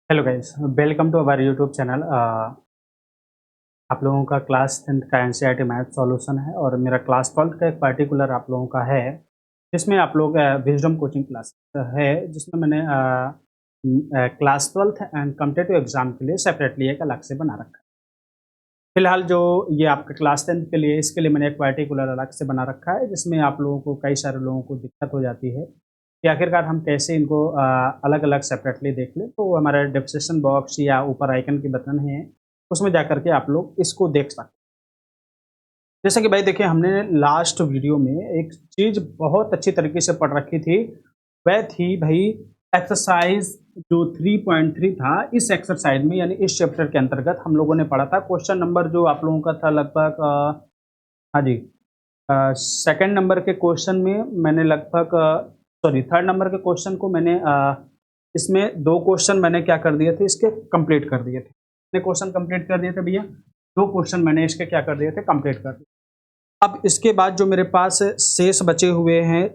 Hello guys, welcome to our YouTube channel. आप लोगों का क्लास 10th का एनसीईआरटी मैथ सॉल्यूशन है और मेरा क्लास 12th का एक पर्टिकुलर आप लोगों का है जिसमें आप लोग विजडम कोचिंग क्लास है जिसमें मैंने class 12th and competitive exam के लिए सेपरेटली एक अलग से बना रखा है। फिलहाल जो ये आपका क्लास 10th के लिए इसके लिए मैंने एक पर्टिकुलर अलग से बना रखा है जिसमें आप लोगों को कई सारे लोगों को दिक्कत हो जाती है कि आखिरकार हम कैसे इनको अलग अलग सेपरेटली देख लें। तो हमारा डिस्क्रिप्शन बॉक्स या ऊपर आइकन की बटन है उसमें जा करके आप लोग इसको देख सकते हैं। जैसा कि भाई देखिए, हमने लास्ट वीडियो में एक चीज़ बहुत अच्छी तरीके से पढ़ रखी थी, वह थी भाई एक्सरसाइज जो 3.3 था। इस एक्सरसाइज में यानी इस चैप्टर के अंतर्गत हम लोगों ने पढ़ा था क्वेश्चन नंबर जो आप लोगों का था लगभग हाँ जी, सेकंड नंबर के क्वेश्चन में मैंने लगभग सॉरी थर्ड नंबर के क्वेश्चन को मैंने इसमें दो क्वेश्चन मैंने क्या कर दिए थे, इसके कंप्लीट कर दिए थे। कितने क्वेश्चन कंप्लीट कर दिए थे भैया? दो क्वेश्चन मैंने इसके क्या कर दिए थे, कंप्लीट कर दिए। अब इसके बाद जो मेरे पास शेष बचे हुए हैं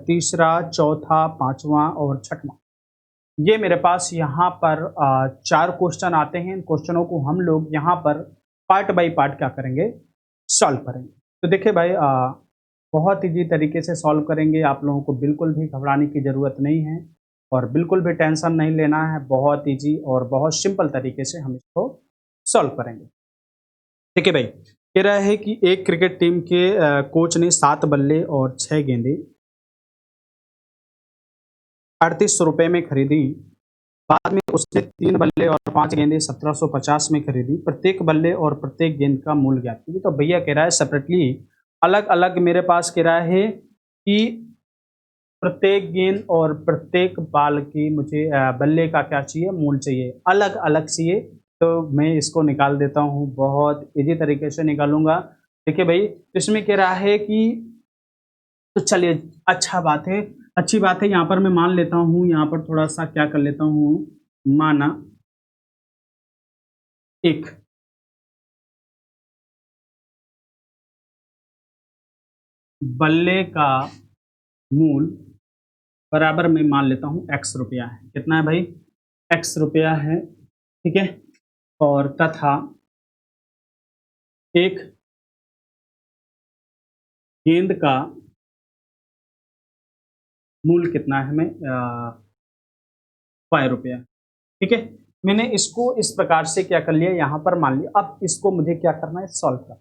तीसरा, चौथा, पांचवा और छठवां, ये मेरे पास यहाँ पर चार क्वेश्चन आते हैं। इन क्वेश्चनों को हम लोग यहाँ पर पार्ट बाय पार्ट क्या करेंगे, सॉल्व करेंगे। तो देखिए भाई, बहुत ईजी तरीके से सॉल्व करेंगे। आप लोगों को बिल्कुल भी घबराने की ज़रूरत नहीं है और बिल्कुल भी टेंशन नहीं लेना है। बहुत ईजी और बहुत सिंपल तरीके से हम इसको सॉल्व करेंगे। देखिए भाई, कह रहा है कि एक क्रिकेट टीम के कोच ने 7 बल्ले और 6 गेंदें 3800 रुपये में खरीदी। बाद में उसने 3 बल्ले और 5 गेंदें 1750 में खरीदी। प्रत्येक बल्ले और प्रत्येक गेंद का मूल्य ज्ञात कीजिए। तो भैया कह रहा है सेपरेटली अलग अलग मेरे पास कह रहा है कि प्रत्येक गेंद और प्रत्येक बाल की मुझे बल्ले का क्या चाहिए, मूल चाहिए, अलग अलग चाहिए। तो मैं इसको निकाल देता हूँ, बहुत इजी तरीके से निकालूंगा। देखिए भाई, इसमें कह रहा है कि तो चलिए, अच्छा बात है, अच्छी बात है। यहाँ पर मैं मान लेता हूँ, यहाँ पर थोड़ा सा क्या कर लेता हूँ, माना एक बल्ले का मूल बराबर में मान लेता हूँ एक्स रुपया है। कितना है भाई? एक्स रुपया है, ठीक है। और तथा एक गेंद का मूल कितना है, हमें 5 रुपया, ठीक है। मैंने इसको इस प्रकार से क्या कर लिया, यहाँ पर मान लिया। अब इसको मुझे क्या करना है, सॉल्व करना।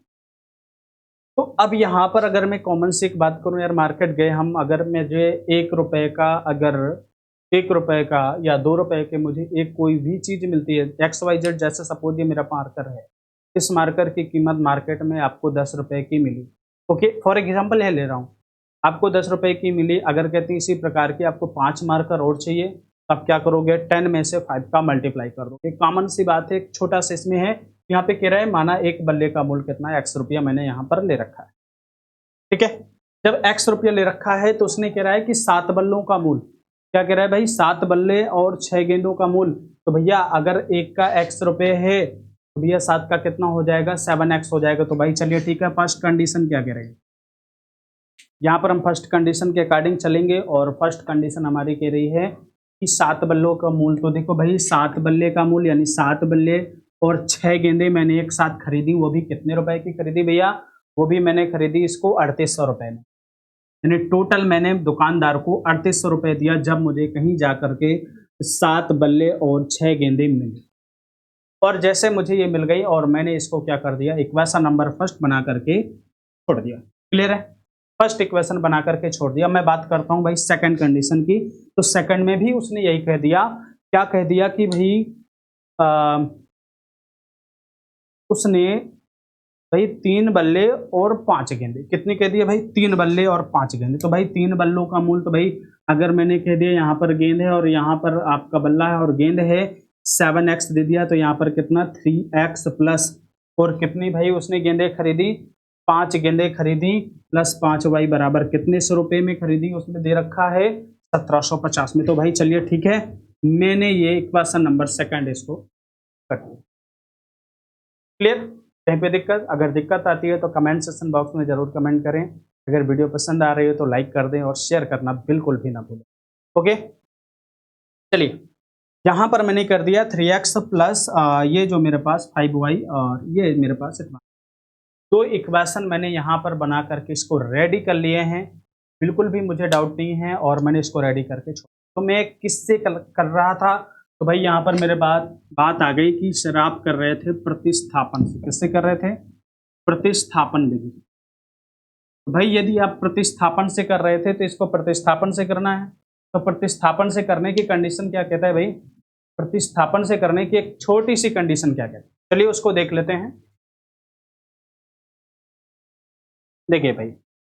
तो अब यहाँ पर अगर मैं कॉमन से एक बात करूँ यार, मार्केट गए हम, अगर मुझे 1 रुपए का, अगर 1 रुपए का या 2 रुपए के मुझे एक कोई भी चीज़ मिलती है एक्स वाई जेड, जैसे सपोज ये मेरा मार्कर है, इस मार्कर की कीमत मार्केट में आपको 10 रुपए की मिली। ओके, फॉर एग्जाम्पल यह ले रहा हूँ, आपको 10 रुपए की मिली। अगर कहते हैं इसी प्रकार की आपको 5 मार्कर और चाहिए, तो आप क्या करोगे, 10 में से 5 का मल्टीप्लाई कर दो। एक कॉमन सी बात है, एक छोटा सा इसमें है। यहाँ पे कह रहा है माना एक बल्ले का मूल्य कितना है, एक्स रुपया मैंने यहाँ पर ले रखा है, ठीक है। जब एक्स रुपया ले रखा है तो उसने कह रहा है कि 7 बल्लों का मूल, क्या कह रहा है भाई, 7 बल्ले और 6 गेंदों का मूल। तो भैया अगर एक का एक्स रुपये है तो भैया 7 का कितना हो जाएगा, 7x हो जाएगा। तो भाई चलिए ठीक है, फर्स्ट कंडीशन क्या कह रही है, यहाँ पर हम फर्स्ट कंडीशन के अकॉर्डिंग चलेंगे और फर्स्ट कंडीशन हमारी कह रही है कि 7 बल्लों का मूल। तो देखो भाई, 7 बल्ले का मूल यानी 7 बल्ले और 6 गेंदें मैंने एक साथ खरीदी, वो भी कितने रुपए की खरीदी भैया, वो भी मैंने खरीदी इसको 3800 रुपए में। यानी टोटल मैंने दुकानदार को 3800 रुपए दिया जब मुझे कहीं जा करके 7 बल्ले और 6 गेंदें मिली। और जैसे मुझे ये मिल गई और मैंने इसको क्या कर दिया, इक्वेशन नंबर फर्स्ट बना करके छोड़ दिया। क्लियर है? फर्स्ट इक्वेशन बना करके छोड़ दिया। मैं बात करता हूं भाई सेकंड कंडीशन की। तो सेकंड में भी उसने यही कह दिया, क्या कह दिया कि भाई आ, उसने भाई 3 बल्ले और 5 गेंदे, कितनी कह दिया भाई, 3 बल्ले और 5 गेंदे। तो भाई 3 बल्लों का मूल, तो भाई अगर मैंने कह दिया यहाँ पर गेंद है और यहाँ पर आपका बल्ला है और गेंद है 7x दे दिया, तो यहाँ पर कितना 3x प्लस, और कितनी भाई उसने गेंदें खरीदी, 5 गेंदें खरीदी, प्लस 5y बराबर कितने सौ रुपए में खरीदी, उसमें दे रखा है 1750 में। तो भाई चलिए ठीक है, मैंने ये इक्वेशन नंबर सेकंड इसको कर दिया। क्लियर? कहीं पे दिक्कत, अगर दिक्कत आती है तो कमेंट सेक्शन बॉक्स में जरूर कमेंट करें। अगर वीडियो पसंद आ रही हो तो लाइक कर दें और शेयर करना बिल्कुल भी ना भूलें। ओके, चलिए यहाँ पर मैंने कर दिया 3x प्लस ये जो मेरे पास 5y और ये मेरे पास इतना। तो इक्वेशन मैंने यहाँ पर बना करके इसको रेडी कर लिए हैं, बिल्कुल भी मुझे डाउट नहीं है और मैंने इसको रेडी करके छोड़ा। तो मैं किससे कर रहा था, तो भाई यहाँ पर मेरे बात आ गई कि सर आप कर रहे थे प्रतिस्थापन से। किससे कर रहे थे? प्रतिस्थापन विधि। तो भाई यदि आप प्रतिस्थापन से कर रहे थे तो इसको प्रतिस्थापन से करना है। तो प्रतिस्थापन से करने की कंडीशन क्या कहता है भाई? प्रतिस्थापन से करने की एक छोटी सी कंडीशन क्या कहती है, चलिए उसको देख लेते हैं। देखिए भाई,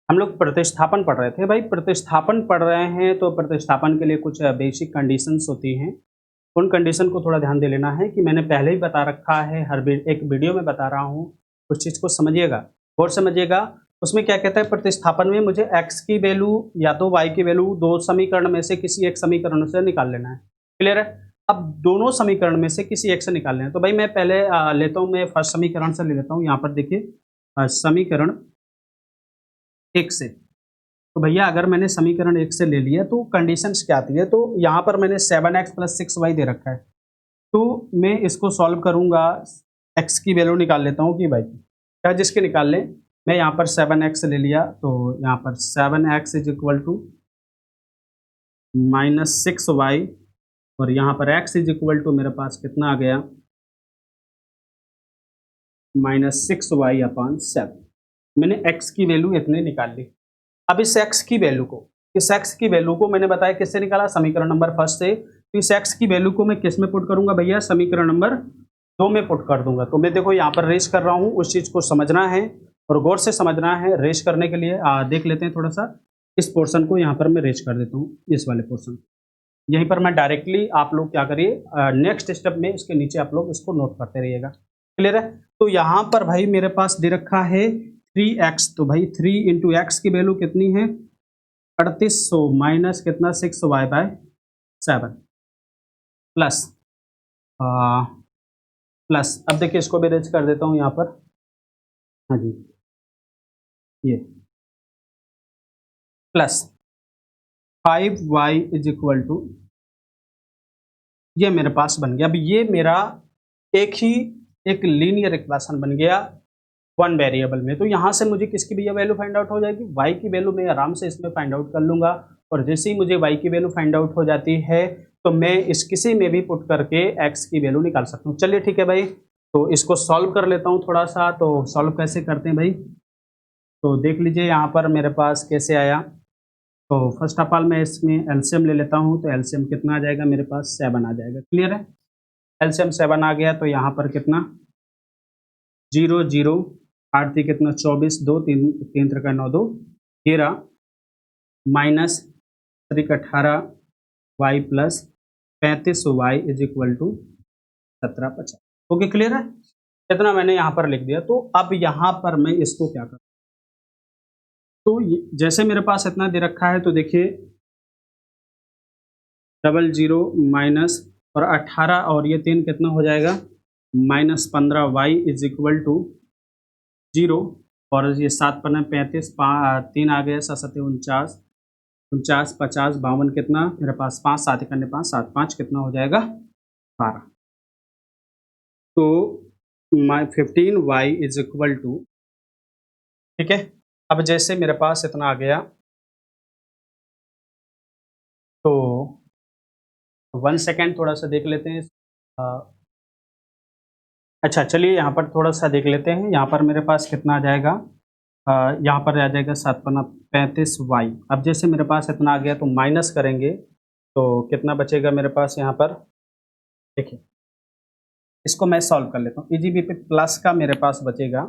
हम लोग प्रतिस्थापन पढ़ रहे थे। भाई प्रतिस्थापन पढ़ रहे हैं तो प्रतिस्थापन के लिए कुछ बेसिक कंडीशंस होती हैं। उन कंडीशन को थोड़ा ध्यान दे लेना है कि मैंने पहले ही बता रखा है, हर एक वीडियो में बता रहा हूँ। उस चीज़ को समझिएगा और समझिएगा। उसमें क्या कहता है, प्रतिस्थापन में मुझे x की वैल्यू या तो y की वैल्यू दो समीकरण में से किसी एक समीकरण से निकाल लेना है। क्लियर है? अब दोनों समीकरण में से किसी एक से निकाल लेना है। तो भाई मैं पहले लेता हूँ, मैं फर्स्ट समीकरण से ले लेता हूँ। यहाँ पर देखिए समीकरण एक से। तो भैया अगर मैंने समीकरण एक से ले लिया तो कंडीशंस क्या आती है, तो यहाँ पर मैंने 7x प्लस 6y दे रखा है। तो मैं इसको सॉल्व करूँगा, x की वैल्यू निकाल लेता हूँ कि भाई क्या जिसके निकाल लें। मैं यहाँ पर 7x ले लिया तो यहाँ पर 7x is equal to -6y और यहाँ पर x इज इक्वल टू मेरे पास कितना आ गया, -6y अपॉन 7। मैंने x की वैल्यू इतने निकाल ली। अब इस x की वैल्यू को मैंने बताया किससे निकाला, समीकरण नंबर फर्स्ट से। तो इस x की वैल्यू को मैं किस में पुट करूंगा भैया, समीकरण नंबर 2 में पुट कर दूंगा। तो मैं देखो यहाँ पर रेस कर रहा हूँ, उस चीज़ को समझना है और गौर से समझना है। रेस करने के लिए देख लेते हैं थोड़ा सा, इस पोर्शन को यहाँ पर मैं रेस कर देता हूँ, इस वाले पोर्शन। यहीं पर मैं डायरेक्टली, आप लोग क्या करिए नेक्स्ट स्टेप में इसके नीचे आप लोग इसको नोट करते रहिएगा। क्लियर है? तो यहाँ पर भाई मेरे पास दे रखा है 3x। तो भाई 3 इंटू एक्स की वैल्यू कितनी है, 3800 माइनस कितना 6y/7 प्लस अब देखिए इसको भी रेज कर देता हूँ यहाँ पर। हाँ जी, ये plus 5y is equal to, ये मेरे पास बन गया। अब ये मेरा एक लीनियर इक्वेशन बन गया वन वेरिएबल में। तो यहाँ से मुझे किसकी भैया वैल्यू फाइंड आउट हो जाएगी, y की वैल्यू मैं आराम से इसमें फाइंड आउट कर लूँगा। और जैसे ही मुझे y की वैल्यू फाइंड आउट हो जाती है तो मैं इस किसी में भी पुट करके x की वैल्यू निकाल सकता हूँ। चलिए ठीक है भाई, तो इसको सॉल्व कर लेता हूँ थोड़ा सा। तो सॉल्व कैसे करते हैं भाई, तो देख लीजिए यहाँ पर मेरे पास कैसे आया। तो फर्स्ट ऑफ ऑल मैं इसमें एलसीएम ले लेता हूँ। तो एलसीएम कितना आ जाएगा मेरे पास, 7 आ जाएगा। क्लियर है? एलसीएम 7 आ गया तो यहाँ पर कितना 0 0 8 थी कितना 24, 2 3 3 3 9 2 13 minus 3 18 y plus 35y is equal to 1750। Okay clear है? इतना मैंने यहाँ पर लिख दिया। तो अब यहाँ पर मैं इसको क्या करूँ, तो जैसे मेरे पास इतना दे रखा है तो देखिए 00 माइनस और 18 और ये 3 कितना हो जाएगा, -15y इज इक्वल टू 0 और ये 7 पर 35 3 आ गया 7 7 49 49 50 52 कितना मेरे पास 5 7 करने 5 7 5 कितना हो जाएगा 12। तो 15y इज इक्वल टू, ठीक है। अब जैसे मेरे पास इतना आ गया तो 1 सेकेंड थोड़ा सा देख लेते हैं। अच्छा चलिए यहाँ पर थोड़ा सा देख लेते हैं। यहाँ पर मेरे पास कितना आ जाएगा, यहाँ पर आ जाएगा 7 पन्ना 35y। अब जैसे मेरे पास इतना आ गया तो माइनस करेंगे तो कितना बचेगा मेरे पास यहाँ पर, देखिए इसको मैं सॉल्व कर लेता हूँ। ईजीबी पे प्लस का मेरे पास बचेगा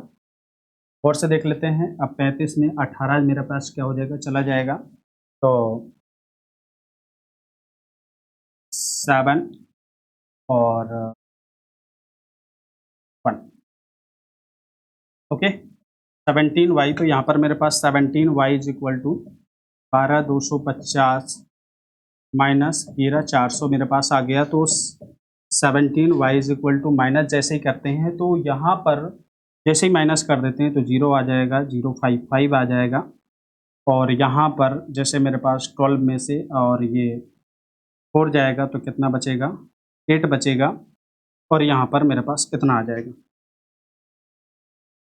और से देख लेते हैं। अब 35 में 18 मेरे पास क्या हो जाएगा, चला जाएगा तो 7 और 1 ओके 17y। तो यहाँ पर मेरे पास 17y is equal to 12 250 minus 13 400 मेरे पास आ गया। तो 17y is equal to minus जैसे ही करते हैं तो यहाँ पर जैसे ही माइनस कर देते हैं तो 0 आ जाएगा, 055 आ जाएगा। और यहाँ पर जैसे मेरे पास 12 में से और ये 4 जाएगा तो कितना बचेगा 8 बचेगा और यहाँ पर मेरे पास इतना आ जाएगा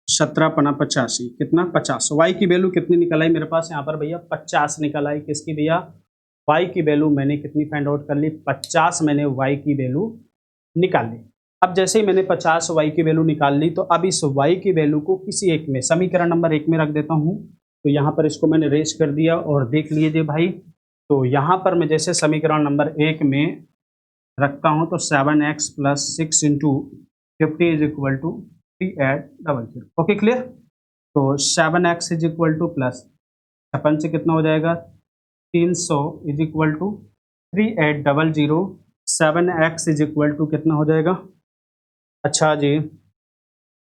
17 पना 85, कितना 50। वाई की वैल्यू कितनी निकल आई मेरे पास यहाँ पर भैया 50 निकल आई। किसकी भैया? वाई की वैल्यू मैंने कितनी फाइंड आउट कर ली? 50 मैंने वाई की वैल्यू निकाल ली। अब जैसे ही मैंने 50 वाई की वैल्यू निकाल ली तो अब इस वाई की वैल्यू को किसी एक में, समीकरण नंबर 1 में रख देता हूँ। तो यहाँ पर इसको मैंने रेस कर दिया और देख लीजिए भाई, तो यहाँ पर मैं जैसे समीकरण नंबर 1 में रखता हूँ तो 7x + 6 × 50 = 3800। Okay clear? तो 7x प्लस 56 से कितना हो जाएगा 300 = 3800। 7x कितना हो जाएगा? अच्छा जी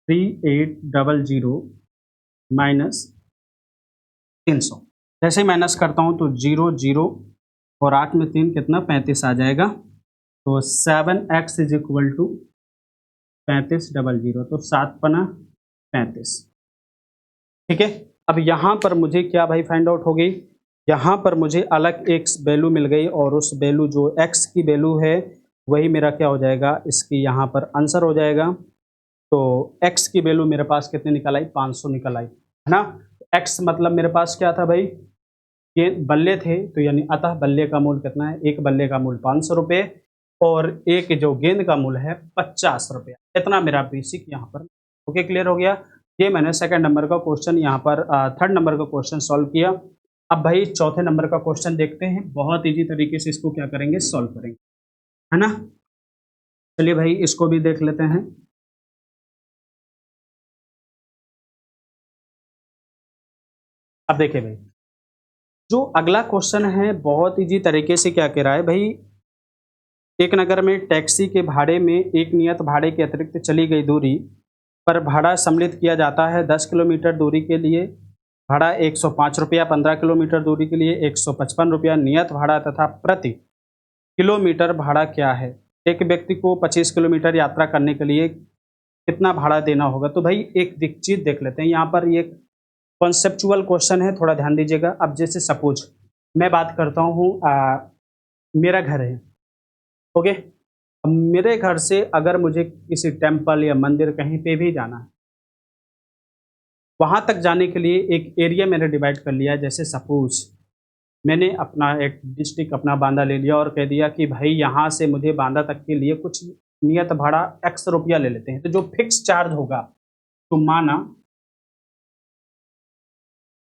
3800 माइनस 300। जैसे ही माइनस करता हूँ तो 0 0 और 8 में 3 कितना 35 आ जाएगा। तो 7x 3500, तो 7 पना 35। ठीक है, अब यहाँ पर मुझे क्या भाई फाइंड आउट हो गई? यहाँ पर मुझे अलग एक वैल्यू मिल गई और उस वैल्यू जो x की वैल्यू है वही मेरा क्या हो जाएगा, इसकी यहाँ पर आंसर हो जाएगा। तो x की वैल्यू मेरे पास कितनी निकल आई? 500 निकल आई, है ना। x मतलब मेरे पास क्या था भाई? ये बल्ले थे, तो यानी अतः बल्ले का मूल्य कितना है? एक बल्ले का मूल्य 500 रुपये और एक जो गेंद का मूल्य है 50 रुपया। इतना मेरा बेसिक यहाँ पर ओके क्लियर हो गया। ये मैंने सेकंड नंबर का क्वेश्चन यहाँ पर थर्ड नंबर का क्वेश्चन सॉल्व किया। अब भाई चौथे नंबर का क्वेश्चन देखते हैं, बहुत इजी तरीके से इसको क्या करेंगे, सॉल्व करेंगे, है ना। चलिए भाई इसको भी देख लेते हैं। अब देखिए भाई, जो अगला क्वेश्चन है बहुत इजी तरीके से क्या कह रहा है भाई, एक नगर में टैक्सी के भाड़े में एक नियत भाड़े के अतिरिक्त चली गई दूरी पर भाड़ा सम्मिलित किया जाता है। 10 किलोमीटर दूरी के लिए भाड़ा 105 रुपया, 15 किलोमीटर दूरी के लिए 155 रुपया नियत भाड़ा तथा प्रति किलोमीटर भाड़ा क्या है? एक व्यक्ति को 25 किलोमीटर यात्रा करने के लिए कितना भाड़ा देना होगा? तो भाई एक चीज देख लेते हैं, यहाँ पर ये कॉन्सेप्चुअल क्वेश्चन है, थोड़ा ध्यान दीजिएगा। अब जैसे सपोज मैं बात करता हूँ, मेरा घर है, ओके। अब मेरे घर से अगर मुझे किसी टेम्पल या मंदिर कहीं पे भी जाना है, वहाँ तक जाने के लिए एक एरिया मैंने डिवाइड कर लिया है। जैसे सपोज मैंने अपना एक डिस्ट्रिक्ट अपना बांदा ले लिया और कह दिया कि भाई यहाँ से मुझे बांदा तक के लिए कुछ नियत भाड़ा x रुपया ले लेते हैं। तो जो फिक्स चार्ज होगा, तो माना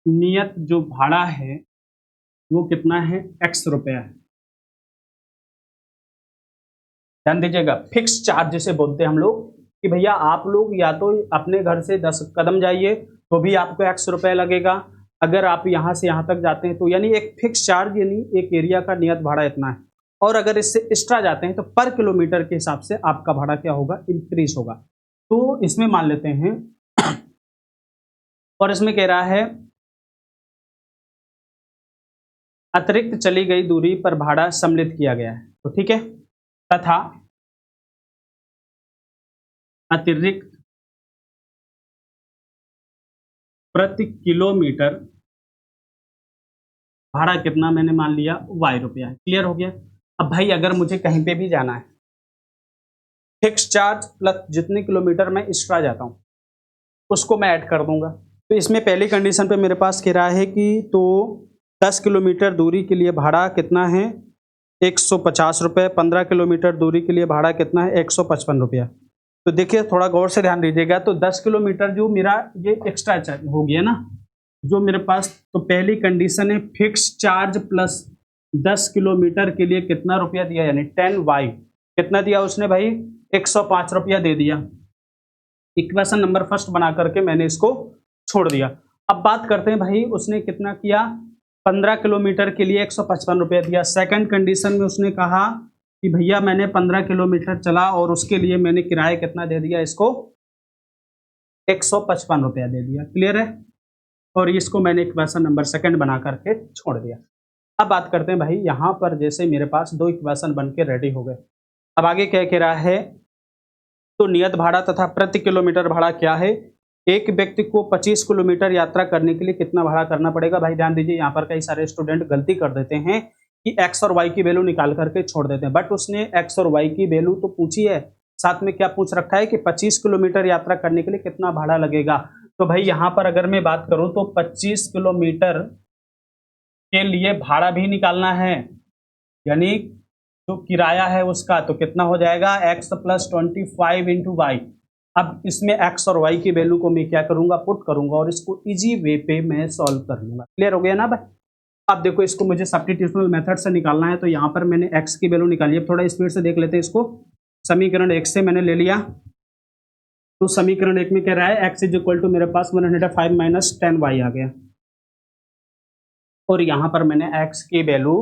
नियत जो भाड़ा है वो कितना है, x रुपया है। ध्यान दीजिएगा, फिक्स चार्ज जिसे बोलते हैं हम लोग कि भैया आप लोग या तो अपने घर से 10 कदम जाइए तो भी आपको x रुपये लगेगा, अगर आप यहाँ से यहाँ तक जाते हैं तो यानी एक फिक्स चार्ज, यानी एक एरिया का नियत भाड़ा इतना है। और अगर इससे एक्स्ट्रा जाते हैं तो पर किलोमीटर के हिसाब से आपका भाड़ा क्या होगा, इंक्रीज होगा। तो इसमें मान लेते हैं और इसमें कह रहा है अतिरिक्त चली गई दूरी पर भाड़ा सम्मिलित किया गया है, तो ठीक है, तथा अतिरिक्त प्रति किलोमीटर भाड़ा कितना मैंने मान लिया y रुपया है। क्लियर हो गया। अब भाई अगर मुझे कहीं पे भी जाना है, फिक्स चार्ज प्लस जितने किलोमीटर मैं एक्स्ट्रा जाता हूँ उसको मैं ऐड कर दूंगा। तो इसमें पहली कंडीशन पे मेरे पास कह रहा है कि तो 10 किलोमीटर दूरी के लिए भाड़ा कितना है 150 रुपये, 15 किलोमीटर दूरी के लिए भाड़ा कितना है 155 रुपया। तो देखिए थोड़ा गौर से ध्यान दीजिएगा, तो 10 किलोमीटर जो मेरा ये एक्स्ट्रा चार्ज हो गया ना जो मेरे पास, तो पहली कंडीशन है फिक्स चार्ज प्लस 10 किलोमीटर के लिए कितना रुपया दिया, यानी 10y कितना दिया उसने भाई 105 रुपया दे दिया। इक्वेशन नंबर फर्स्ट बना करके मैंने इसको छोड़ दिया। अब बात करते हैं भाई उसने कितना किया, 15 किलोमीटर के लिए 155 रुपया दिया। सेकंड कंडीशन में उसने कहा कि भैया मैंने 15 किलोमीटर चला और उसके लिए मैंने किराया कितना दे दिया, इसको 155 रुपया दे दिया। क्लियर है, और इसको मैंने इक्वेशन नंबर सेकंड बना करके छोड़ दिया। अब बात करते हैं भाई यहाँ पर जैसे मेरे पास दो इक्वेशन बन के रेडी हो गए। अब आगे क्या कह रहा है, तो नियत भाड़ा तथा प्रति किलोमीटर भाड़ा क्या है, एक व्यक्ति को 25 किलोमीटर यात्रा करने के लिए कितना भाड़ा करना पड़ेगा। भाई ध्यान दीजिए यहाँ पर कई सारे स्टूडेंट गलती कर देते हैं कि एक्स और वाई की वैल्यू निकाल करके छोड़ देते हैं, बट उसने एक्स और वाई की वैल्यू तो पूछी है, साथ में क्या पूछ रखा है कि 25 किलोमीटर यात्रा करने के लिए कितना भाड़ा लगेगा। तो भाई यहाँ पर अगर मैं बात करूं तो 25 किलोमीटर के लिए भाड़ा भी निकालना है, यानी जो किराया है उसका, तो कितना हो जाएगा x प्लस 25 इंटू वाई। अब इसमें x और y की वैल्यू को मैं क्या करूंगा, पुट करूंगा और इसको इजी वे पे मैं सॉल्व कर लूंगा। क्लियर हो गया ना भाई। अब देखो इसको मुझे सब्स्टिट्यूशनल मेथड से निकालना है, तो यहाँ पर मैंने x की वैल्यू निकाली। अब थोड़ा स्पीड से देख लेते हैं इसको। समीकरण 1 से मैंने ले लिया, तो समीकरण 1 में कह रहा है x इज इक्वल टू मेरे पास 105 माइनस 10y आ गया, और यहाँ पर मैंने x की वैल्यू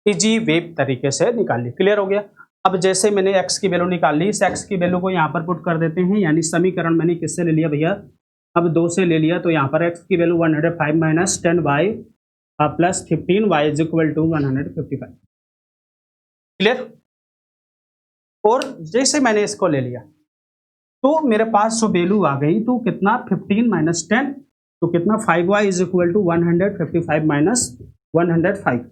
इजी वेब तरीके से निकाल ली। क्लियर हो गया। अब जैसे मैंने x की वैल्यू निकाल ली, इस x की वैल्यू को यहाँ पर पुट कर देते हैं, यानी समीकरण मैंने किससे ले लिया भैया, अब 2 से ले लिया, तो यहाँ पर x की value 105 minus 10y plus 15y is equal to 155। Clear. और जैसे मैंने इसको ले लिया तो मेरे पास जो वैल्यू आ गई, तो कितना 15 माइनस 10, तो कितना 5y is equal to 155 minus 105,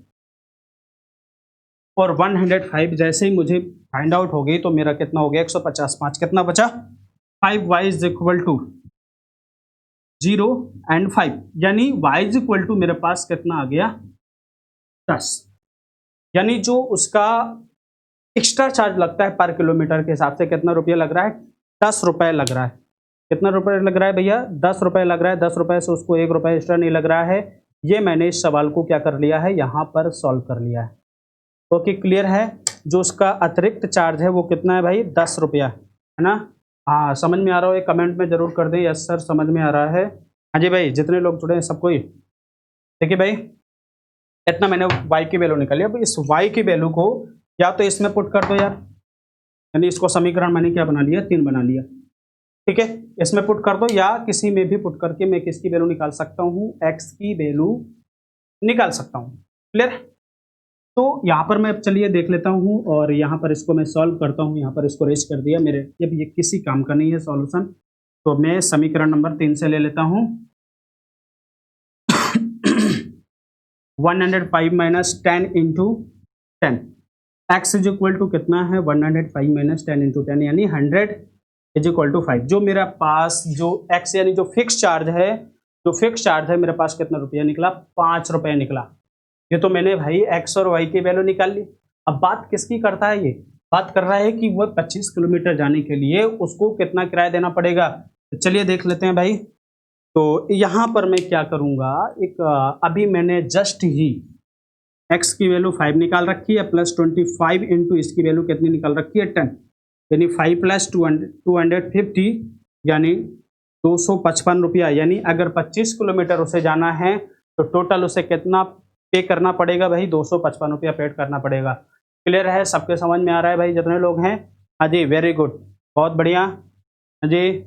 और 105 जैसे ही मुझे फाइंड आउट हो गई तो मेरा कितना हो गया 150, 5 कितना बचा, 5y is equal to 0 and 5, यानी y इज इक्वल टू मेरे पास कितना आ गया 10, यानी जो उसका एक्स्ट्रा चार्ज लगता है पर किलोमीटर के हिसाब से कितना रुपया लग रहा है, 10 रुपये लग रहा है। कितना रुपये लग रहा है भैया, 10 रुपये लग रहा है। 10 रुपये से उसको 1 रुपये एक्स्ट्रा नहीं लग रहा है। ये मैंने इस सवाल को क्या कर लिया है, यहाँ पर सॉल्व कर लिया है। ओके क्लियर है। जो उसका अतिरिक्त चार्ज है वो कितना है भाई, 10 रुपया है ना। हाँ समझ में आ रहा हो, एक कमेंट में जरूर कर दें यस सर समझ में आ रहा है। हाँ जी भाई, जितने लोग जुड़े हैं सबको ही देखिए भाई, इतना मैंने y की वैल्यू निकाली। अब इस y की वैल्यू को या तो इसमें पुट कर दो यार, यानी इसको समीकरण मैंने क्या बना लिया, 3 बना लिया। ठीक है, इसमें पुट कर दो या किसी में भी पुट करके मैं किसकी वैल्यू निकाल सकता हूँ, x की वैल्यू निकाल सकता हूँ। क्लियर। तो यहाँ पर मैं चलिए देख लेता हूँ और यहाँ पर इसको मैं सॉल्व करता हूँ। यहाँ पर इसको रेज कर दिया मेरे, जब ये किसी काम का नहीं है सॉल्यूशन, तो मैं समीकरण नंबर 3 से ले लेता हूँ 105 minus 10 into 10, X is equal to कितना है 105 माइनस 10 इंटू 10, यानी 100 इज इक्वल टू 5। जो मेरा पास जो एक्स यानी जो फिक्स चार्ज है, जो फिक्स चार्ज है मेरे पास कितना रुपया निकला, 5 रुपये निकला। ये तो मैंने भाई एक्स और वाई की वैल्यू निकाल ली। अब बात किसकी करता है, ये बात कर रहा है कि वो 25 किलोमीटर जाने के लिए उसको कितना किराया देना पड़ेगा। तो चलिए देख लेते हैं भाई। तो यहाँ पर मैं क्या करूँगा, एक अभी मैंने जस्ट ही x की वैल्यू 5 निकाल रखी है, प्लस 25 इंटू इसकी वैल्यू कितनी निकाल रखी है 10, यानी 5 प्लस 250, यानी 255 रुपया। यानी अगर 25 किलोमीटर उसे जाना है तो टोटल उसे कितना पे करना पड़ेगा भाई, 255 रुपया पेड करना पड़ेगा। क्लियर है, सबके समझ में आ रहा है भाई जितने लोग हैं। हाँ जी वेरी गुड, बहुत बढ़िया। हाँ जी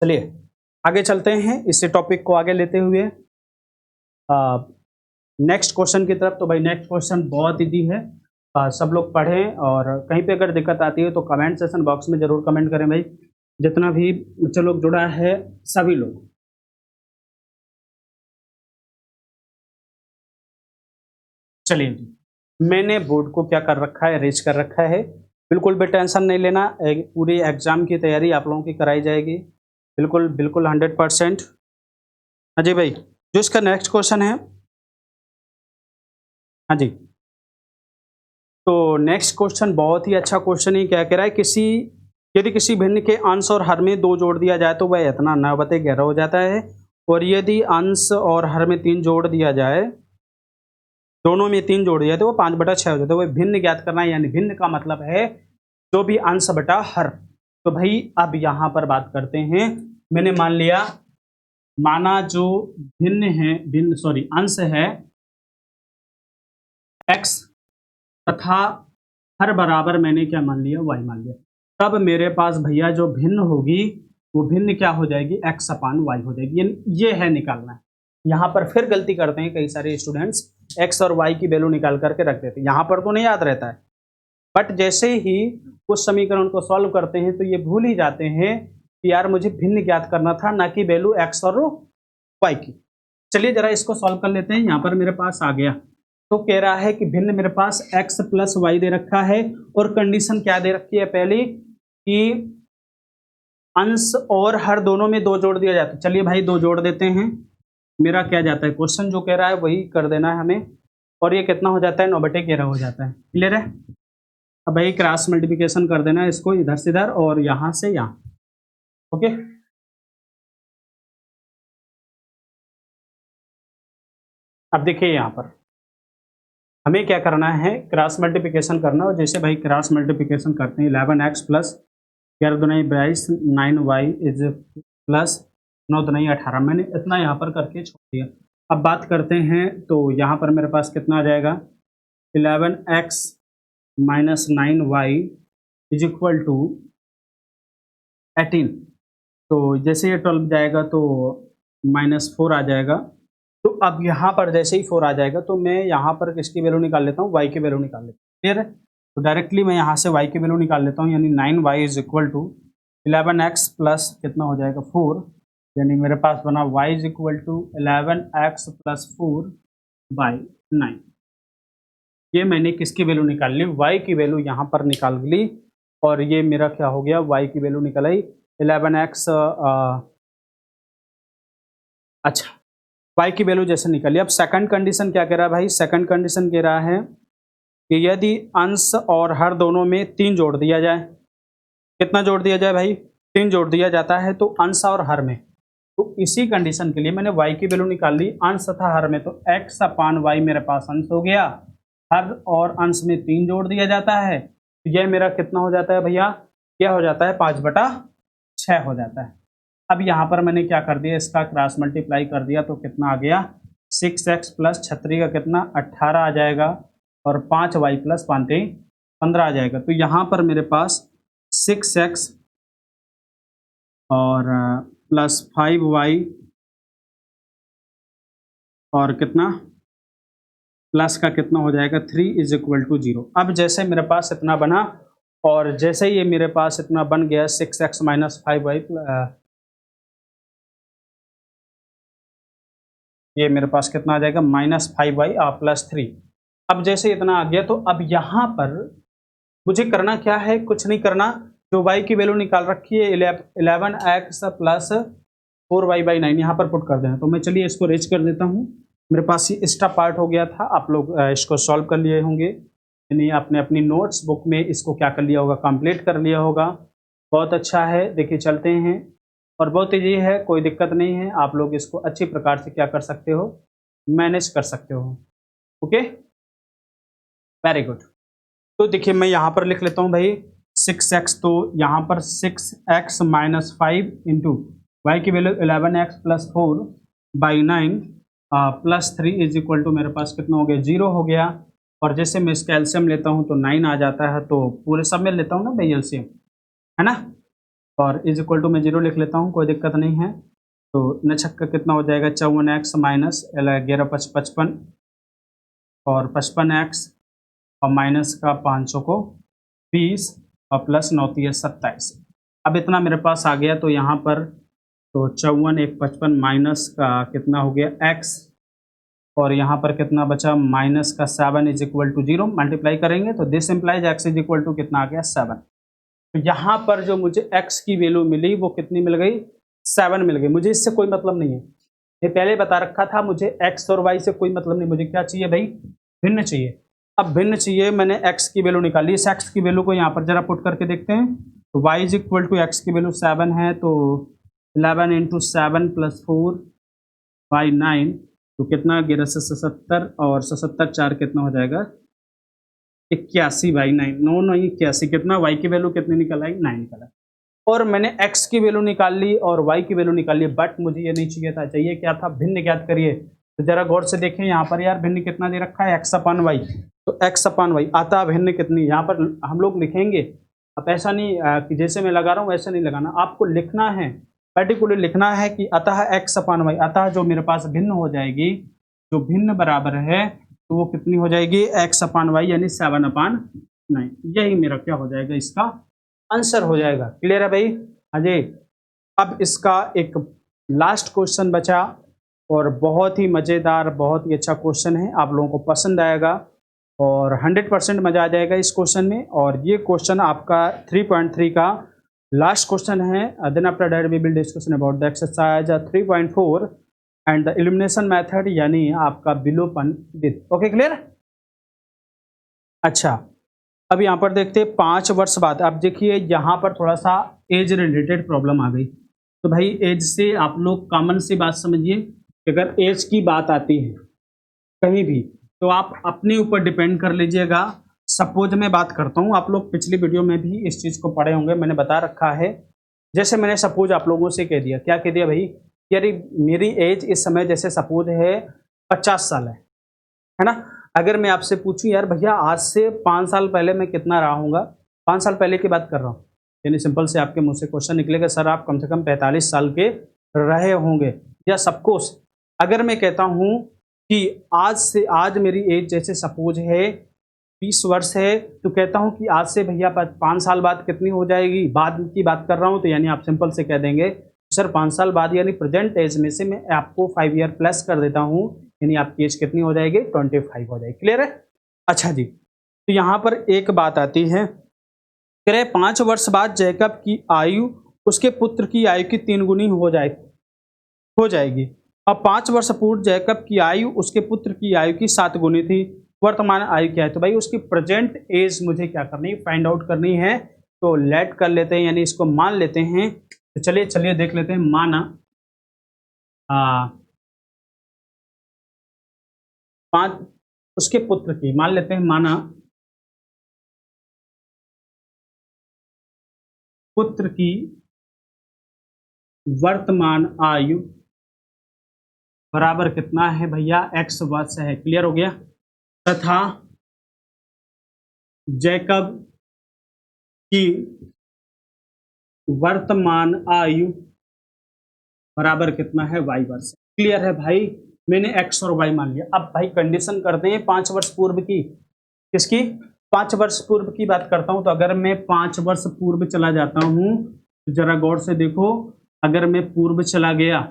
चलिए आगे चलते हैं, इसी टॉपिक को आगे लेते हुए नेक्स्ट क्वेश्चन की तरफ। तो भाई नेक्स्ट क्वेश्चन बहुत इजी है, सब लोग पढ़ें, और कहीं पे अगर दिक्कत आती है तो कमेंट सेशन बॉक्स में जरूर कमेंट करें भाई, जितना भी बच्चे लोग जुड़ा है सभी लोग। चलिए मैंने बोर्ड को क्या कर रखा है, रेज कर रखा है। बिल्कुल भी टेंशन नहीं लेना, पूरी एग्जाम की तैयारी आप लोगों की कराई जाएगी, बिल्कुल बिल्कुल 100%। हाँ जी भाई, जो इसका नेक्स्ट क्वेश्चन है, हाँ जी, तो नेक्स्ट क्वेश्चन बहुत ही अच्छा क्वेश्चन ही क्या कह रहा है, यदि किसी भिन्न के अंश और हर में 2 जोड़ दिया जाए तो वह इतना 9/11 हो जाता है, और यदि अंश और हर में 3 जोड़ दिया जाए, दोनों में 3 जोड़ दिया तो वो 5/6 हो जाता है। वह भिन्न ज्ञात करना है, यानी भिन्न का मतलब है जो भी अंश बटा हर। तो भाई अब यहाँ पर बात करते हैं, मैंने मान लिया, माना जो अंश है x तथा हर बराबर मैंने क्या मान लिया, y मान लिया। तब मेरे पास भैया जो भिन्न होगी वो भिन्न क्या हो जाएगी, x/y हो जाएगी। ये है निकालना है। यहाँ पर फिर गलती करते हैं कई सारे स्टूडेंट्स, x और y की वैल्यू निकाल करके रख देते हैं। यहाँ पर तो नहीं याद रहता है, बट जैसे ही उस समीकरण को सॉल्व करते हैं तो ये भूल ही जाते हैं कि यार मुझे भिन्न ज्ञात करना था, ना कि वैल्यू x और y की। चलिए जरा इसको सॉल्व कर लेते हैं। यहाँ पर मेरे पास आ गया तो कह रहा है कि भिन्न मेरे पास x प्लस वाई दे रखा है और कंडीशन क्या दे रखी है पहली कि अंश और हर दोनों में 2 जोड़ दिया जाता है। चलिए भाई 2 जोड़ देते हैं, मेरा क्या जाता है, क्वेश्चन जो कह रहा है वही कर देना है हमें। और ये कितना हो जाता है, 9/11 हो जाता है। क्लियर है। अब भाई क्रॉस मल्टीप्लिकेशन कर देना है इसको इधर से इधर और यहाँ से यहाँ। ओके, अब देखिए यहाँ पर हमें क्या करना है, क्रॉस मल्टीप्लिकेशन करना। और जैसे भाई क्रॉस मल्टीप्लिकेशन करते हैं 11x plus 11×22 9y is plus 9×18, मैंने इतना यहाँ पर करके छोड़ दिया। अब बात करते हैं तो यहाँ पर मेरे पास कितना आ जाएगा, 11x minus 9y is equal to 18। तो जैसे ये 12 जाएगा तो -4 आ जाएगा। तो अब यहाँ पर जैसे ही 4 आ जाएगा तो मैं यहाँ पर किसकी वैल्यू निकाल लेता हूँ, y की वैल्यू निकाल लेता हूँ। क्लियर है। तो डायरेक्टली मैं यहाँ से y की वैल्यू निकाल लेता हूँ, यानी 9y is equal to 11x plus कितना हो जाएगा 4, यानी मेरे पास बना y is equal to 11x plus 4/9। ये मैंने किसकी वैल्यू निकाल ली, y की वैल्यू यहाँ पर निकाल ली। और ये मेरा क्या हो गया, y की वैल्यू निकल आई 11x। अच्छा, y की वैल्यू जैसे निकली। अब सेकंड कंडीशन क्या कह रहा है भाई, सेकंड कंडीशन कह रहा है कि यदि अंश और हर दोनों में 3 जोड़ दिया जाए। कितना जोड़ दिया जाए भाई, 3 जोड़ दिया जाता है तो अंश और हर में। तो इसी कंडीशन के लिए मैंने y की वैल्यू निकाल ली अंश तथा हर में। तो x/y मेरे पास अंश हो गया, हर और अंश में 3 जोड़ दिया जाता है। तो यह मेरा कितना हो जाता है भैया, क्या हो जाता है 5/6 हो जाता है। अब यहाँ पर मैंने क्या कर दिया, इसका क्रॉस मल्टीप्लाई कर दिया तो कितना आ गया, 6x प्लस 36 का कितना 18 आ जाएगा और 5y प्लस 5 15 आ जाएगा। तो यहाँ पर मेरे पास 6x और प्लस 5y और कितना प्लस का कितना हो जाएगा 3 इज इक्वल टू 0। अब जैसे मेरे पास इतना बना और जैसे ये मेरे पास इतना बन गया 6x माइनस 5y, ये मेरे पास कितना आ जाएगा -5y प्लस 3। अब जैसे इतना आ गया तो अब यहाँ पर मुझे करना क्या है, कुछ नहीं करना। जो y की वैल्यू निकाल रखी है 11x प्लस 4y/9 यहाँ पर पुट कर देना। तो मैं चलिए इसको रेज कर देता हूँ। मेरे पास ये एक्स्ट्रा पार्ट हो गया था, आप लोग इसको सॉल्व कर लिए होंगे, यानी आपने अपनी नोट्स बुक में इसको क्या कर लिया होगा, कंप्लीट कर लिया होगा। बहुत अच्छा है, देखिए चलते हैं और बहुत ईजी है, कोई दिक्कत नहीं है। आप लोग इसको अच्छी प्रकार से क्या कर सकते हो, मैनेज कर सकते हो। Okay, very good. तो देखिए मैं यहाँ पर लिख लेता हूँ भाई 6x, तो यहाँ पर 6x माइनस 5 इंटू वाई की value 11x plus 4/9 plus 3 is equal to मेरे पास कितना हो गया 0 हो गया। और जैसे मैं इसका एलसीएम लेता हूँ तो 9 आ जाता है, तो पूरे सब में लेता हूँ ना भाई एलसीएम, है ना। और इज इक्वल टू मैं 0 लिख लेता हूँ, कोई दिक्कत नहीं है। तो न छक्का कितना हो जाएगा 54x माइनस 11×55 और 55x और माइनस का 500 को 20 और प्लस 9 27। अब इतना मेरे पास आ गया। तो यहाँ पर तो 54 1 55 माइनस का कितना हो गया x और यहाँ पर कितना बचा माइनस का 7 इज इक्वल टू 0। मल्टीप्लाई करेंगे तो this implies x is equal to कितना आ गया 7। तो यहाँ पर जो मुझे x की वैल्यू मिली वो कितनी मिल गई, 7 मिल गई। मुझे इससे कोई मतलब नहीं है, ये पहले बता रखा था, मुझे x और y से कोई मतलब नहीं। मुझे क्या चाहिए भाई, भिन्न चाहिए। अब भिन्न चाहिए, मैंने x की वैल्यू निकाली। इस x की वैल्यू को यहाँ पर जरा पुट करके देखते हैं। तो y is equal to x की वैल्यू 7 है, तो 11 इंटू 7 प्लस 4/9 तो कितना 11 से 77 और 77 4 कितना हो जाएगा 81/9। 9 9 81, कितना y की वैल्यू कितनी निकल आई 9 निकल आई। और मैंने x की वैल्यू निकाल ली और y की वैल्यू निकाल ली, बट मुझे ये नहीं चाहिए था। चाहिए क्या था, भिन्न ज्ञात करिए। तो जरा गौर से देखें यहाँ पर यार, भिन्न कितना दे रखा है x/y। तो x/y आता भिन्न कितनी, यहाँ पर हम लोग लिखेंगे। अब ऐसा नहीं कि जैसे मैं लगा रहा हूँ वैसे नहीं लगाना, आपको लिखना है, पर्टिकुलर लिखना है कि अतः x/y, अतः जो मेरे पास भिन्न हो जाएगी, जो भिन्न बराबर है तो वो कितनी हो जाएगी x/y यानी 7/9। यही मेरा क्या हो जाएगा, इसका आंसर हो जाएगा। क्लियर है भाई, अजय। अब इसका एक लास्ट क्वेश्चन बचा और बहुत ही मज़ेदार, बहुत ही अच्छा क्वेश्चन है, आप लोगों को पसंद आएगा और 100% मज़ा आ जाएगा इस क्वेश्चन में। और ये क्वेश्चन आपका 3.3 का लास्ट क्वेश्चन है। Then after that we will discussion about the exercise 3.4 and the elimination method, यानी आपका विलोपन विधि। Okay, clear? अच्छा, अब यहाँ पर देखते हैं 5 वर्ष बाद। अब देखिए यहाँ पर थोड़ा सा एज रिलेटेड प्रॉब्लम आ गई, तो भाई एज से आप लोग कॉमन सी बात समझिए कि अगर एज की बात आती है कहीं भी, तो आप अपने ऊपर डिपेंड कर लीजिएगा। सपोज मैं बात करता हूँ, आप लोग पिछली वीडियो में भी इस चीज़ को पढ़े होंगे, मैंने बता रखा है। जैसे मैंने सपोज आप लोगों से कह दिया, क्या कह दिया भाई, यार मेरी एज इस समय जैसे सपोज है 50 साल है ना। अगर मैं आपसे पूछूं यार भैया आज से 5 साल पहले मैं कितना रहा हूँगा, 5 साल पहले की बात कर रहा हूँ, यानी सिंपल से आपके मुंह से क्वेश्चन निकलेगा सर आप कम से कम 45 साल के रहे होंगे। या सपोज अगर मैं कहता हूँ कि आज मेरी एज जैसे सपोज है 20 वर्ष है, तो कहता हूँ कि आज से भैया 5 साल बाद कितनी हो जाएगी, बाद की बात कर रहा हूँ, तो यानी आप सिंपल से कह देंगे सर 5 साल बाद, यानी प्रेजेंट एज में से मैं आपको 5 ईयर प्लस कर देता हूँ, यानी आपकी एज कितनी हो जाएगी, 25 हो जाएगी। क्लियर है? अच्छा जी, तो यहाँ पर एक बात आती है, कह रहे 5 वर्ष बाद जैकब की आयु उसके पुत्र की आयु की 3 गुनी हो जाएगी। अब 5 वर्ष पूर्व जैकब की आयु उसके पुत्र की आयु की 7 गुनी थी, वर्तमान आयु क्या है? तो भाई उसकी प्रेजेंट एज मुझे क्या करनी है, फाइंड आउट करनी है। तो लेट कर लेते हैं, यानी इसको मान लेते हैं। तो चलिए देख लेते हैं। माना 5 उसके पुत्र की, मान लेते हैं, माना पुत्र की वर्तमान आयु बराबर कितना है भैया, x वर्ष है। क्लियर हो गया? तथा जैकब की वर्तमान आयु बराबर कितना है, y वर्ष। क्लियर है भाई? मैंने x और y मान लिया। अब भाई कंडीशन करते हैं 5 वर्ष पूर्व की। किसकी? 5 वर्ष पूर्व की बात करता हूं। तो अगर मैं 5 वर्ष पूर्व चला जाता हूं, तो जरा गौर से देखो, अगर मैं पूर्व चला गया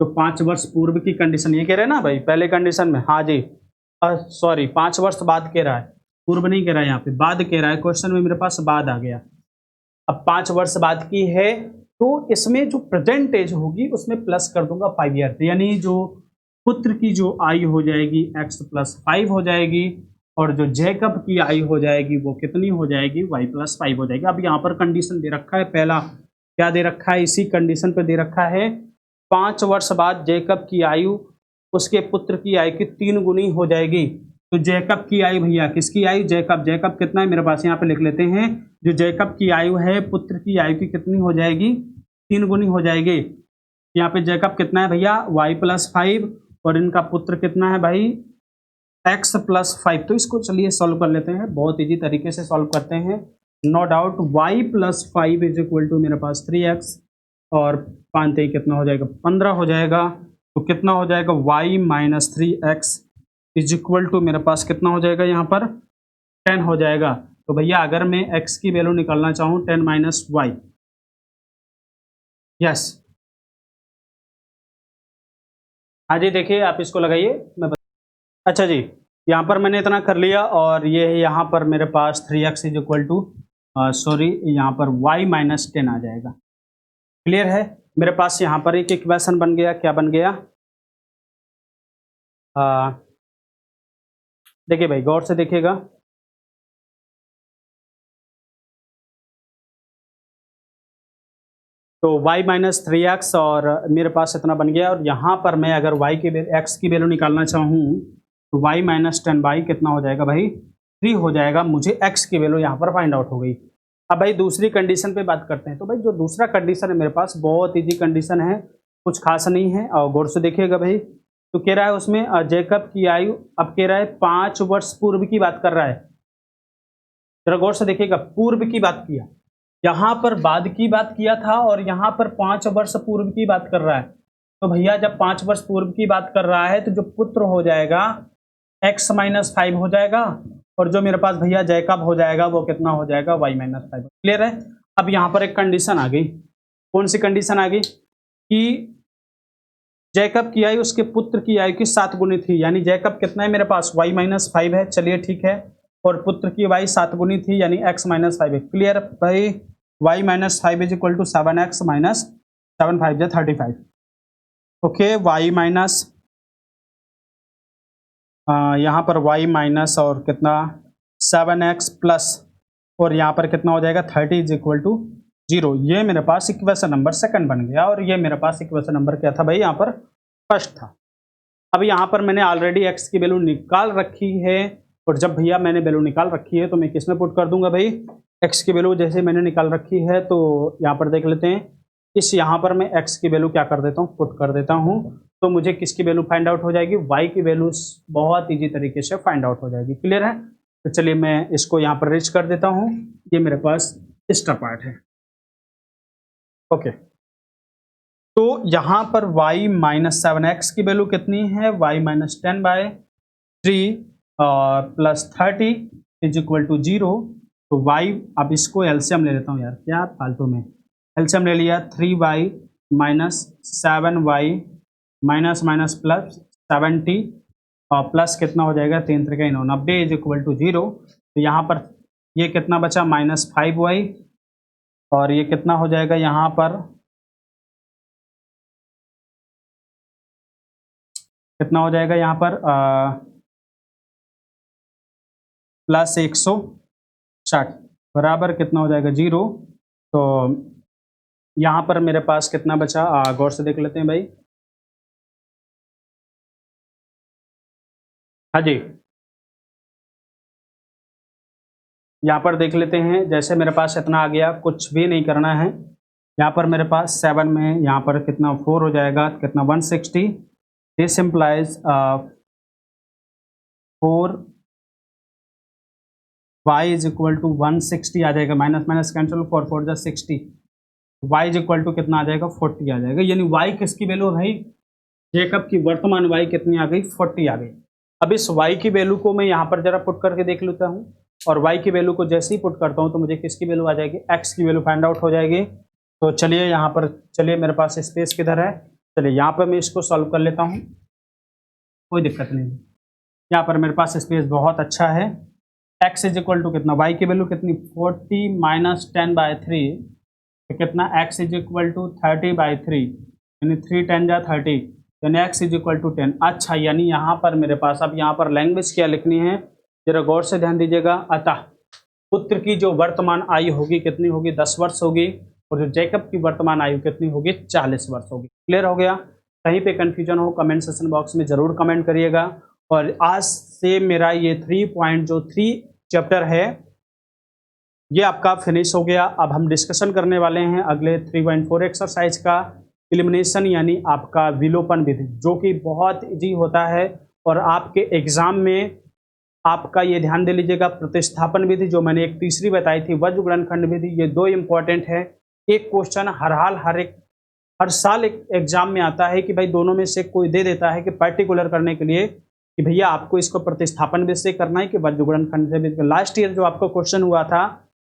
तो 5 वर्ष पूर्व की कंडीशन ये कह रहे हैं ना भाई, पहले कंडीशन में। हाँ जी, सॉरी 5 वर्ष बाद कह रहा है, पूर्व नहीं कह रहा है, यहाँ पे बाद कह रहा है। क्वेश्चन में मेरे पास बाद आ गया। अब 5 वर्ष बाद की है, तो इसमें जो प्रेजेंट एज होगी उसमें प्लस कर दूंगा 5 ईयर, यानी जो पुत्र की जो आयु हो जाएगी x + 5 हो जाएगी, और जो जैकब की आयु हो जाएगी वो कितनी हो जाएगी, y + 5 हो जाएगी। अब यहाँ पर कंडीशन दे रखा है, पहला क्या दे रखा है, इसी कंडीशन पे दे रखा है 5 वर्ष बाद जैकब की आयु उसके पुत्र की आयु की 3 गुनी हो जाएगी। तो जैकब की आयु भैया, किसकी आयु, जैकब कितना है मेरे पास, यहाँ पे लिख लेते हैं। जो जैकब की आयु है पुत्र की आयु की कितनी हो जाएगी, 3 गुनी हो जाएगी। यहाँ पे जैकब कितना है भैया, y + 5, और इनका पुत्र कितना है भाई, x + 5। तो इसको चलिए सॉल्व कर लेते हैं, बहुत इजी तरीके से सॉल्व करते हैं। नो डाउट y + 5 = मेरे पास 3x, और 5 3 कितना हो जाएगा, 15 हो जाएगा। तो कितना हो जाएगा, y - 3x = मेरे पास कितना हो जाएगा, यहाँ पर 10 हो जाएगा। तो भैया अगर मैं x की वैल्यू निकालना चाहूँ 10 - y, यस। हाँ जी, देखिए आप इसको लगाइए, मैं अच्छा जी, यहाँ पर मैंने इतना कर लिया, और ये यहाँ पर मेरे पास 3x सॉरी यहाँ पर y - 10 आ जाएगा। क्लियर है? मेरे पास यहाँ पर एक इक्वेशन बन गया। क्या बन गया? देखिए भाई गौर से देखिएगा, तो y - 3x और मेरे पास इतना बन गया। और यहाँ पर मैं अगर x की वैल्यू निकालना चाहूँ, तो y - 10 बाई कितना हो जाएगा भाई, 3 हो जाएगा। मुझे x की वैल्यू यहाँ पर फाइंड आउट हो गई। अब भाई दूसरी कंडीशन पे बात करते हैं। तो भाई जो दूसरा कंडीशन है मेरे पास, बहुत ईजी कंडीशन है, कुछ खास नहीं है, और गौर से देखिएगा भाई। तो कह रहा है उसमें जैकब की आयु, अब कह रहा है 5 वर्ष पूर्व की बात कर रहा है। जरा गौर से देखिएगा, पूर्व की बात किया, यहाँ पर बाद की बात किया था, और यहाँ पर 5 वर्ष पूर्व की बात कर रहा है। तो भैया जब 5 वर्ष पूर्व की बात कर रहा है, तो जो पुत्र हो जाएगा x - 5 हो जाएगा, और जो मेरे पास भैया जैकब हो जाएगा वो कितना हो जाएगा, y - 5। क्लियर है? अब यहाँ पर एक कंडीशन आ गई। कौन सी कंडीशन आ गई कि जैकब की आयु उसके पुत्र की आयु की 7 गुनी थी, यानी जैकब कितना है मेरे पास y माइनस 5 है, चलिए ठीक है, और पुत्र की y 7 गुनी थी यानी x माइनस 5 है। क्लियर भाई, y minus 5 is equal to 7x minus 7 5 जा 35। ओके, y माइनस यहाँ पर y माइनस और कितना 7x प्लस और यहाँ पर कितना हो जाएगा 30 इज इक्वल टू 0। ये मेरे पास इक्वेशन नंबर सेकंड बन गया और ये मेरे पास इक्वेशन नंबर क्या था भाई, यहाँ पर फर्स्ट था। अब यहाँ पर मैंने ऑलरेडी x की वैल्यू निकाल रखी है, और जब भैया मैंने वैल्यू निकाल रखी है तो मैं किस में पुट कर दूंगा भाई, x की वैल्यू जैसे मैंने निकाल रखी है तो यहाँ पर देख लेते हैं, इस यहाँ पर मैं x की वैल्यू क्या कर देता हूँ, पुट कर देता हूँ, तो मुझे किसकी वैल्यू फाइंड आउट हो जाएगी, y की वैल्यू बहुत ईजी तरीके से फाइंड आउट हो जाएगी। क्लियर है, तो चलिए मैं इसको यहाँ पर रीच कर देता हूँ, ये मेरे पास इसका पार्ट है। ओके, तो यहाँ पर y माइनस 7x की वैल्यू कितनी है, y minus 10/3 plus 30 is equal to 0। तो y, अब इसको एलसीएम ले लेता हूँ यार, क्या फालतू में एलसीएम ले लिया, 3y minus 7y minus minus plus 70 और प्लस कितना हो जाएगा 3 3 90 इज इक्वल टू 0। तो यहाँ पर ये कितना बचा माइनस 5y और ये कितना हो जाएगा यहाँ पर कितना हो जाएगा यहाँ पर प्लस 160 बराबर कितना हो जाएगा 0। तो यहाँ पर मेरे पास कितना बचा, गौर से देख लेते हैं भाई। हाँ जी, यहाँ पर देख लेते हैं, जैसे मेरे पास इतना आ गया, कुछ भी नहीं करना है। यहाँ पर मेरे पास 7 में यहाँ पर कितना 4 हो जाएगा, कितना 160। This implies 4 y is equal to 160 आ जाएगा, माइनस माइनस कैंसिल, 4 4 जा 60, y इज इक्वल टू कितना आ जाएगा 40 आ जाएगा। यानी y किसकी वैल्यू भाई, जेकब की वर्तमान y कितनी आ गई 40 आ गई। अब इस y की वैल्यू को मैं यहाँ पर जरा पुट करके देख लेता हूँ, और y की वैल्यू को जैसे ही पुट करता हूँ तो मुझे किसकी वैल्यू आ जाएगी, x की वैल्यू फाइंड आउट हो जाएगी। तो चलिए यहाँ पर, चलिए मेरे पास स्पेस किधर है, चलिए यहाँ पर मैं इसको सॉल्व कर लेता हूँ, कोई दिक्कत नहीं। यहाँ पर मेरे पास स्पेस बहुत अच्छा है। x इज इक्वल टू कितना, y की वैल्यू कितनी 40 माइनस 10/3 तो कितना x इज इक्वल टू 30/3 यानी 3 10 जा 30 यानी x इज इक्वल टू 10। अच्छा, यानी यहाँ पर मेरे पास अब यहाँ पर लैंग्वेज क्या लिखनी है, जरा गौर से ध्यान दीजिएगा। अतः पुत्र की जो वर्तमान आयु होगी कितनी होगी 10 वर्ष होगी, और जो जैकब की वर्तमान आयु कितनी होगी 40 वर्ष होगी। क्लियर हो गया, कहीं पे कंफ्यूजन हो कमेंट सेक्शन बॉक्स में ज़रूर कमेंट करिएगा। और आज से मेरा ये 3.3 चैप्टर है ये आपका फिनिश हो गया। अब हम डिस्कशन करने वाले हैं अगले 3.4 एक्सरसाइज का, एलिमिनेशन यानी आपका विलोपन विधि, जो कि बहुत इजी होता है। और आपके एग्जाम में आपका ये ध्यान दे लीजिएगा, प्रतिस्थापन विधि जो मैंने एक तीसरी बताई थी, वज्र गुणनखंड विधि, ये दो इंपॉर्टेंट है। एक क्वेश्चन हर साल एक एग्जाम में आता है कि भाई दोनों में से कोई दे देता है कि पर्टिकुलर करने के लिए कि भैया आपको इसको प्रतिस्थापन विधि से करना है कि वज्र गुणनखंड से। लास्ट ईयर जो आपका क्वेश्चन हुआ था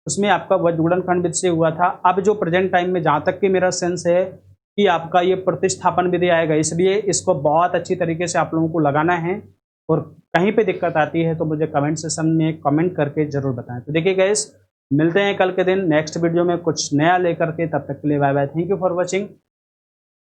उसमें आपका वज्र गुणनखंड विधि से हुआ था। अब जो प्रेजेंट टाइम में जहाँ तक कि मेरा सेंस है कि आपका ये प्रतिस्थापन विधि आएगा, इसलिए इसको बहुत अच्छी तरीके से आप लोगों को लगाना है। और कहीं पे दिक्कत आती है तो मुझे कमेंट सेक्शन में कमेंट करके जरूर बताएं। तो देखिए गाइस, मिलते हैं कल के दिन नेक्स्ट वीडियो में कुछ नया लेकर के, तब तक के लिए bye bye, thank you for watching.